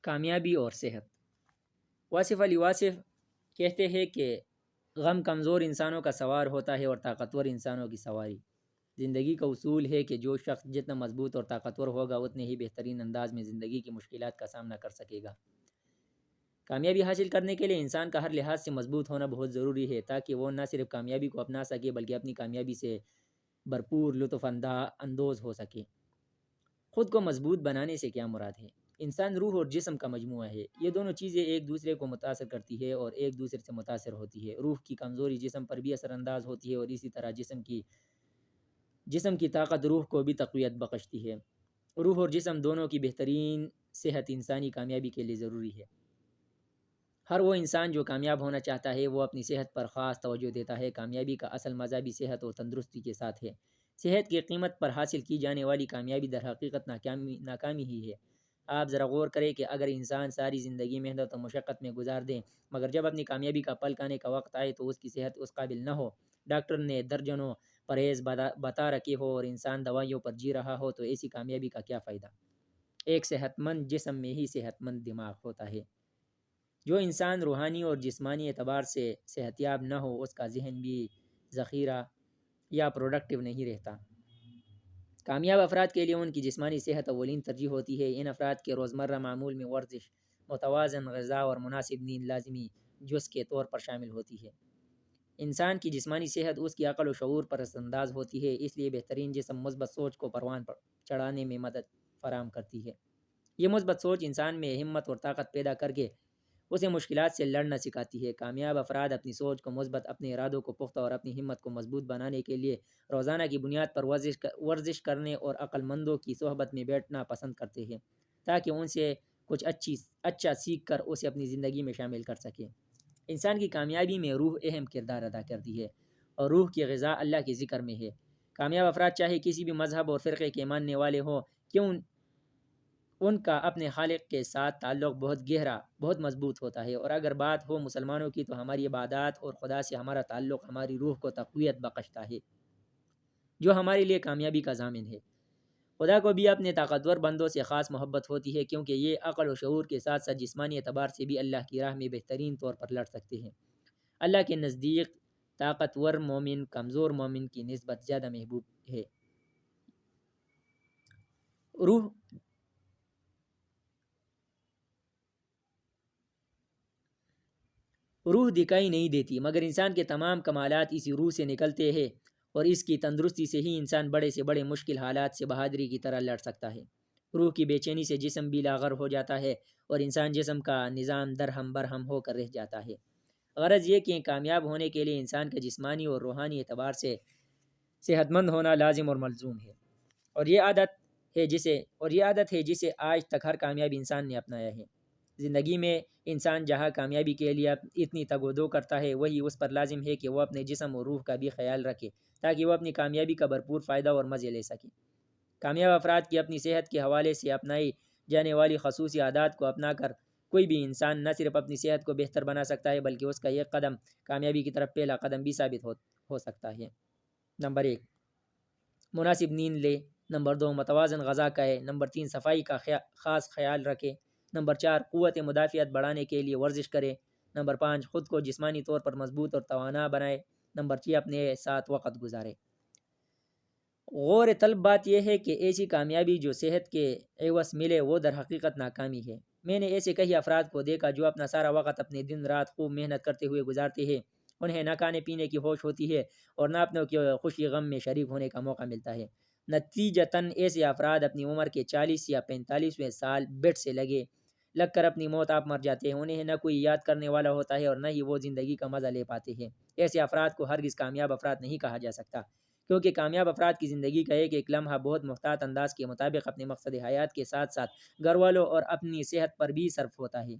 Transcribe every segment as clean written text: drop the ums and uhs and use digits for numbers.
کامیابی اور صحت۔ واصف علی واصف کہتے ہیں کہ غم کمزور انسانوں کا سوار ہوتا ہے اور طاقتور انسانوں کی سواری۔ زندگی کا اصول ہے کہ جو شخص جتنا مضبوط اور طاقتور ہوگا اتنے ہی بہترین انداز میں زندگی کی مشکلات کا سامنا کر سکے گا۔ کامیابی حاصل کرنے کے لیے انسان کا ہر لحاظ سے مضبوط ہونا بہت ضروری ہے تاکہ وہ نہ صرف کامیابی کو اپنا سکے بلکہ اپنی کامیابی سے بھرپور لطف اندوز ہو سکے۔ خود کو مضبوط بنانے سے کیا مراد ہے؟ انسان روح اور جسم کا مجموعہ ہے۔ یہ دونوں چیزیں ایک دوسرے کو متاثر کرتی ہے اور ایک دوسرے سے متاثر ہوتی ہے۔ روح کی کمزوری جسم پر بھی اثر انداز ہوتی ہے اور اسی طرح جسم کی طاقت روح کو بھی تقویت بخشتی ہے۔ روح اور جسم دونوں کی بہترین صحت انسانی کامیابی کے لیے ضروری ہے۔ ہر وہ انسان جو کامیاب ہونا چاہتا ہے وہ اپنی صحت پر خاص توجہ دیتا ہے۔ کامیابی کا اصل مزہ بھی صحت اور تندرستی کے ساتھ ہے۔ صحت کی قیمت پر حاصل کی جانے والی کامیابی در حقیقت ناکامی ہی ہے۔ آپ ذرا غور کریں کہ اگر انسان ساری زندگی محنت و مشقت میں گزار دیں مگر جب اپنی کامیابی کا پل کھانے کا وقت آئے تو اس کی صحت اس قابل نہ ہو، ڈاکٹر نے درجنوں پرہیز بتا رکھے ہو اور انسان دوائیوں پر جی رہا ہو، تو ایسی کامیابی کا کیا فائدہ؟ ایک صحت مند جسم میں ہی صحت مند دماغ ہوتا ہے۔ جو انسان روحانی اور جسمانی اعتبار سے صحت یاب نہ ہو اس کا ذہن بھی ذخیرہ یا پروڈکٹیو نہیں رہتا۔ کامیاب افراد کے لیے ان کی جسمانی صحت اولین ترجیح ہوتی ہے۔ ان افراد کے روزمرہ معمول میں ورزش، متوازن غذا اور مناسب نیند لازمی جز کے طور پر شامل ہوتی ہے۔ انسان کی جسمانی صحت اس کی عقل و شعور پر اثر انداز ہوتی ہے، اس لیے بہترین جسم مثبت سوچ کو پروان پر چڑھانے میں مدد فراہم کرتی ہے۔ یہ مثبت سوچ انسان میں ہمت اور طاقت پیدا کر کے اسے مشکلات سے لڑنا سکھاتی ہے۔ کامیاب افراد اپنی سوچ کو مثبت، اپنے ارادوں کو پختہ اور اپنی ہمت کو مضبوط بنانے کے لیے روزانہ کی بنیاد پر ورزش کرنے اور عقل مندوں کی صحبت میں بیٹھنا پسند کرتے ہیں تاکہ ان سے کچھ اچھا سیکھ کر اسے اپنی زندگی میں شامل کر سکیں۔ انسان کی کامیابی میں روح اہم کردار ادا کرتی ہے اور روح کی غذا اللہ کے ذکر میں ہے۔ کامیاب افراد چاہے کسی بھی مذہب اور فرقے کے ماننے والے ہوں کیوں ان کا اپنے خالق کے ساتھ تعلق بہت گہرا، بہت مضبوط ہوتا ہے۔ اور اگر بات ہو مسلمانوں کی تو ہماری عبادات اور خدا سے ہمارا تعلق ہماری روح کو تقویت بخشتا ہے جو ہمارے لیے کامیابی کا ضامن ہے۔ خدا کو بھی اپنے طاقتور بندوں سے خاص محبت ہوتی ہے کیونکہ یہ عقل و شعور کے ساتھ ساتھ جسمانی اعتبار سے بھی اللہ کی راہ میں بہترین طور پر لڑ سکتے ہیں۔ اللہ کے نزدیک طاقتور مومن کمزور مومن کی نسبت زیادہ محبوب ہے۔ روح دکھائی نہیں دیتی مگر انسان کے تمام کمالات اسی روح سے نکلتے ہیں اور اس کی تندرستی سے ہی انسان بڑے سے بڑے مشکل حالات سے بہادری کی طرح لڑ سکتا ہے۔ روح کی بے چینی سے جسم بھی لاغر ہو جاتا ہے اور انسان جسم کا نظام درہم برہم ہو کر رہ جاتا ہے۔ غرض یہ کہ کامیاب ہونے کے لیے انسان کا جسمانی اور روحانی اعتبار سے صحت مند ہونا لازم اور ملزوم ہے، اور یہ عادت ہے جسے آج تک ہر کامیاب انسان نے اپنایا ہے۔ زندگی میں انسان جہاں کامیابی کے لیے اتنی تگ و دو کرتا ہے وہی اس پر لازم ہے کہ وہ اپنے جسم اور روح کا بھی خیال رکھے تاکہ وہ اپنی کامیابی کا بھرپور فائدہ اور مزے لے سکے۔ کامیاب افراد کی اپنی صحت کے حوالے سے اپنائی جانے والی خصوصی عادات کو اپنا کر کوئی بھی انسان نہ صرف اپنی صحت کو بہتر بنا سکتا ہے بلکہ اس کا یہ قدم کامیابی کی طرف پہلا قدم بھی ثابت ہو سکتا ہے۔ نمبر 1، مناسب نیند لے۔ نمبر 2، متوازن غذا کھائے۔ نمبر 3، صفائی کا خاص خیال رکھے۔ نمبر 4، قوت مدافعت بڑھانے کے لیے ورزش کرے۔ نمبر 5، خود کو جسمانی طور پر مضبوط اور توانا بنائے۔ نمبر 6، اپنے ساتھ وقت گزارے۔ غور طلب بات یہ ہے کہ ایسی کامیابی جو صحت کے عوض ملے وہ در حقیقت ناکامی ہے۔ میں نے ایسے کئی افراد کو دیکھا جو اپنا سارا وقت اپنے دن رات خوب محنت کرتے ہوئے گزارتے ہیں، انہیں نہ کھانے پینے کی ہوش ہوتی ہے اور نہ اپنوں کے خوشی غم میں شریک ہونے کا موقع ملتا ہے۔ نتیجتاً ایسے افراد اپنی عمر کے 40 یا 45ویں سال بیڈ سے لگ کر اپنی موت آپ مر جاتے ہیں۔ انہیں نہ کوئی یاد کرنے والا ہوتا ہے اور نہ ہی وہ زندگی کا مزہ لے پاتے ہیں۔ ایسے افراد کو ہرگز کامیاب افراد نہیں کہا جا سکتا کیونکہ کامیاب افراد کی زندگی کا ایک ایک لمحہ بہت محتاط انداز کے مطابق اپنے مقصد حیات کے ساتھ ساتھ گھر والوں اور اپنی صحت پر بھی صرف ہوتا ہے۔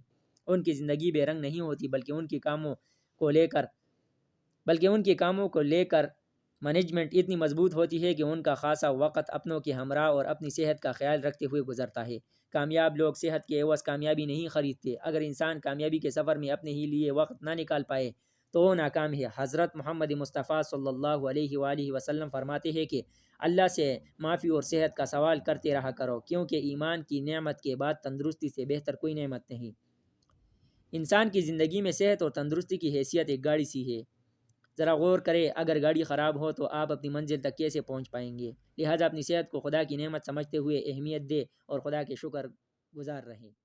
ان کی زندگی بے رنگ نہیں ہوتی بلکہ ان کے کاموں کو لے کر مینجمنٹ اتنی مضبوط ہوتی ہے کہ ان کا خاصا وقت اپنوں کے ہمراہ اور اپنی صحت کا خیال رکھتے ہوئے گزرتا ہے۔ کامیاب لوگ صحت کے عوض کامیابی نہیں خریدتے۔ اگر انسان کامیابی کے سفر میں اپنے ہی لیے وقت نہ نکال پائے تو وہ ناکام ہے۔ حضرت محمد مصطفیٰ صلی اللہ علیہ وآلہ وسلم فرماتے ہیں کہ اللہ سے معافی اور صحت کا سوال کرتے رہا کرو، کیونکہ ایمان کی نعمت کے بعد تندرستی سے بہتر کوئی نعمت نہیں۔ انسان کی زندگی میں صحت اور تندرستی کی حیثیت ایک گاڑی سی ہے۔ ذرا غور کرے، اگر گاڑی خراب ہو تو آپ اپنی منزل تک کیسے پہنچ پائیں گے؟ لہٰذا اپنی صحت کو خدا کی نعمت سمجھتے ہوئے اہمیت دے اور خدا کے شکر گزار رہیں۔